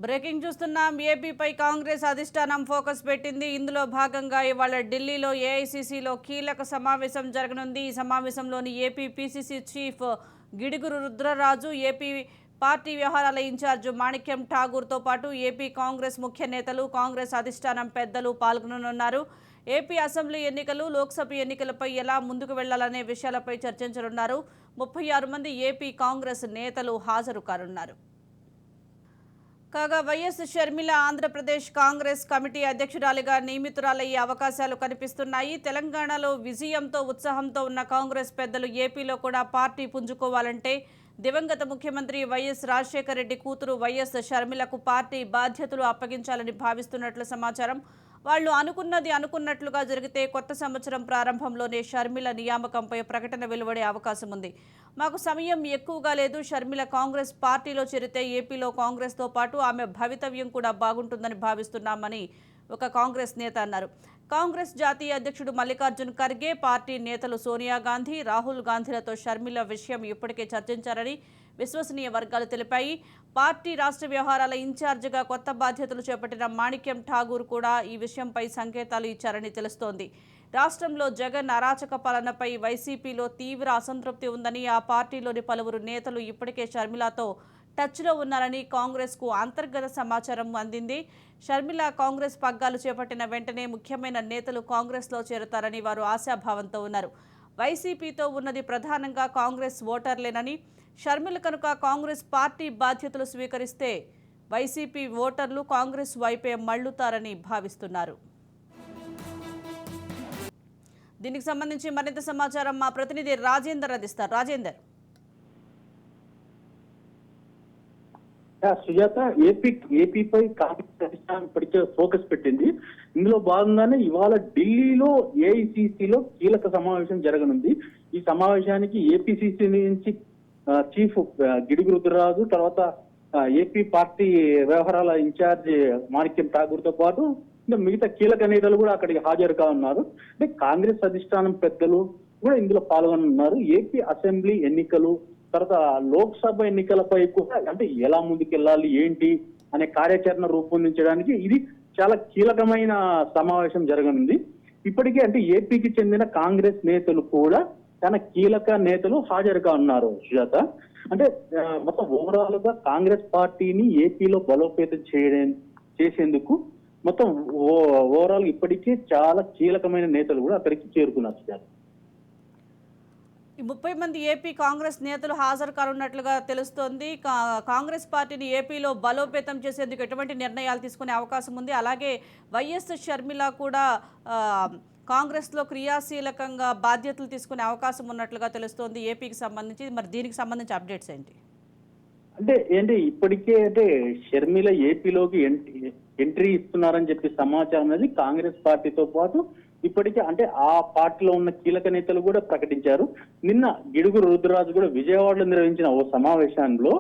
Breaking చూస్తున్నాం. ఏపీపై కాంగ్రెస్ అధిష్టానం focus పెట్టింది. ఇందులో భాగంగా ఇవాళ ఢిల్లీలో ఏఐసీసీలో కీలక సమావేశం జరగనుంది. ఈ సమావేశంలోని AP PCC chief Gidugu Rudraraju, AP party వ్యవహారాల ఇన్ఛార్జ్ మాణిక్యం ఠాగూర్తో పాటు ఏపీ కాంగ్రెస్ ముఖ్య నేతలు, కాంగ్రెస్ అధిష్టానం పెద్దలు పాల్గొననున్నారు. ఏపీ అసెంబ్లీ ఎన్నికలు, లోక్సభ ఎన్నికలపై ఎలా ముందుకు వెళ్లాలనే విషయాలపై చర్చించనున్నారు. 36 మంది ఏపీ కాంగ్రెస్ నేతలు హాజరు కానున్నారు. కాగా వైఎస్ షర్మిల ఆంధ్రప్రదేశ్ కాంగ్రెస్ కమిటీ అధ్యక్షురాలిగా నియమితురాలయ్యే అవకాశాలు కనిపిస్తున్నాయి. తెలంగాణలో విజయంతో ఉత్సాహంతో ఉన్న కాంగ్రెస్ పెద్దలు ఏపీలో కూడా పార్టీ పుంజుకోవాలంటే దివంగత ముఖ్యమంత్రి వైఎస్ రాజశేఖర రెడ్డి కూతురు వైఎస్ షర్మిలకు పార్టీ బాధ్యతలు అప్పగించాలని భావిస్తున్నట్లు సమాచారం. వాళ్ళు అనుకున్నది అనుకున్నట్లుగా జరిగితే కొత్త సంవత్సరం ప్రారంభంలోనే షర్మిల నియామకంపై ప్రకటన వెలువడే అవకాశం ఉంది. మాకు సమయం ఎక్కువగా లేదు. షర్మిల కాంగ్రెస్ పార్టీలో చేరితే ఏపీలో కాంగ్రెస్తో పాటు ఆమె భవితవ్యం కూడా బాగుంటుందని భావిస్తున్నామని ఒక కాంగ్రెస్ నేత అన్నారు. కాంగ్రెస్ జాతీయ అధ్యక్షుడు మల్లికార్జున్ ఖర్గే, పార్టీ నేతలు సోనియా గాంధీ, రాహుల్ గాంధీలతో షర్మిల విషయం ఇప్పటికే చర్చించారని విశ్వసనీయ వర్గాలు తెలిపాయి. పార్టీ రాష్ట్ర వ్యవహారాల ఇన్ఛార్జిగా కొత్త బాధ్యతలు చేపట్టిన మాణిక్యం ఠాగూర్ కూడా ఈ విషయంపై సంకేతాలు ఇచ్చారని తెలుస్తోంది. రాష్ట్రంలో జగన్ అరాచక పాలనపై వైసీపీలో తీవ్ర అసంతృప్తి ఉందని, ఆ పార్టీలోని పలువురు నేతలు ఇప్పటికే షర్మిలతో టచ్లో ఉన్నారని కాంగ్రెస్కు అంతర్గత సమాచారం అందింది. షర్మిల కాంగ్రెస్ పగ్గాలు చేపట్టిన వెంటనే ముఖ్యమైన నేతలు కాంగ్రెస్లో చేరతారని వారు ఆశాభావంతో ఉన్నారు. వైసీపీతో ఉన్నది ప్రధానంగా కాంగ్రెస్ ఓటర్లేనని, షర్మిల కనుక కాంగ్రెస్ పార్టీ బాధ్యతలు స్వీకరిస్తే వైసీపీ ఓటర్లు కాంగ్రెస్ వైపే మళ్లుతారని భావిస్తున్నారు. దీనికి సంబంధించి మరింత సమాచారం మా ప్రతినిధి రాజేందర్ అందిస్తారు. రాజేందర్. సుజాత, ఏపీపై కాంగ్రెస్ అధిష్టానం ఇప్పటికే ఫోకస్ పెట్టింది. ఇందులో భాగంగానే ఇవాళ ఢిల్లీలో ఏఐసీసీలో కీలక సమావేశం జరగనుంది. ఈ సమావేశానికి ఏపీసీసీ నుంచి చీఫ్ గిడుగురు రుద్రరాజు, తర్వాత ఏపీ పార్టీ వ్యవహారాల ఇన్ఛార్జ్ మాణిక్యం ఠాగూర్ తో పాటు మిగతా కీలక నేతలు కూడా అక్కడికి హాజరు కానున్నారు. అంటే కాంగ్రెస్ అధిష్టానం పెద్దలు కూడా ఇందులో పాల్గొనున్నారు. ఏపీ అసెంబ్లీ ఎన్నికలు, తర్వాత లోక్సభ ఎన్నికలపై కూడా అంటే ఎలా ముందుకెళ్ళాలి ఏంటి అనే కార్యాచరణ రూపొందించడానికి ఇది చాలా కీలకమైన సమావేశం జరగనుంది. ఇప్పటికే అంటే ఏపీకి చెందిన కాంగ్రెస్ నేతలు కూడా చాలా కీలక నేతలు హాజరుగా ఉన్నారు. సుజాత, అంటే మొత్తం ఓవరాల్ గా కాంగ్రెస్ పార్టీని ఏపీలో బలోపేతం చేసేందుకు మొత్తం ఓవరాల్ ఇప్పటికే చాలా కీలకమైన నేతలు కూడా అక్కడికి చేరుకున్నారు. సుజాత, ఈ 30 మంది ఏపీ కాంగ్రెస్ నేతలు హాజరు కానున్నట్లుగా తెలుస్తోంది. కాంగ్రెస్ పార్టీని ఏపీలో బలోపేతం చేసేందుకు ఎటువంటి నిర్ణయాలు తీసుకునే అవకాశం ఉంది? అలాగే వైఎస్ షర్మిల కూడా కాంగ్రెస్లో క్రియాశీలకంగా బాధ్యతలు తీసుకునే అవకాశం ఉన్నట్లుగా తెలుస్తోంది ఏపీకి సంబంధించి. మరి దీనికి సంబంధించి అప్డేట్స్ ఏంటి? అంటే ఇప్పటికే అంటే షర్మిల ఏపీలోకి ఎంట్రీ ఇస్తున్నారని చెప్పి సమాచారం అనేది కాంగ్రెస్ పార్టీతో పాటు ఇప్పటికే అంటే ఆ పార్టీలో ఉన్న కీలక నేతలు కూడా ప్రకటించారు. నిన్న గిడుగురు రుద్రరాజు కూడా విజయవాడలో నిర్వహించిన ఓ సమావేశంలో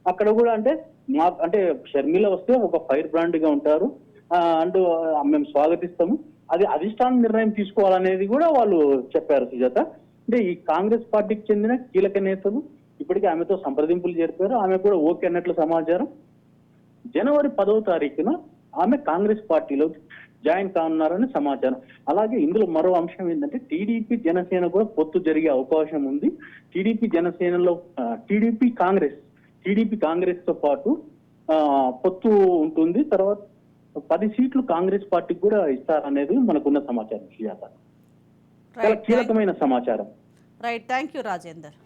అక్కడ కూడా అంటే షర్మిల వస్తే ఒక ఫైర్ బ్రాండ్ గా ఉంటారు అంటూ మేము స్వాగతిస్తాము, అది అధిష్టానం నిర్ణయం తీసుకోవాలనేది కూడా వాళ్ళు చెప్పారు. సుజాత, అంటే ఈ కాంగ్రెస్ పార్టీకి చెందిన కీలక నేతలు ఇప్పటికే ఆమెతో సంప్రదింపులు జరిపారు. ఆమె కూడా ఓకే అన్నట్లు సమాచారం. జనవరి 10వ తారీఖున ఆమె కాంగ్రెస్ పార్టీలో జాయిన్ కానున్నారని సమాచారం. అలాగే ఇందులో మరో అంశం ఏంటంటే టీడీపీ జనసేన కూడా పొత్తు జరిగే అవకాశం ఉంది. టీడీపీ జనసేనలో టీడీపీ కాంగ్రెస్ తో పాటు పొత్తు ఉంటుంది. తర్వాత 10 సీట్లు కాంగ్రెస్ పార్టీకి కూడా ఇస్తారనేది మనకున్న సమాచారం. చాలా కీలకమైన సమాచారం. Right, thank you Rajender.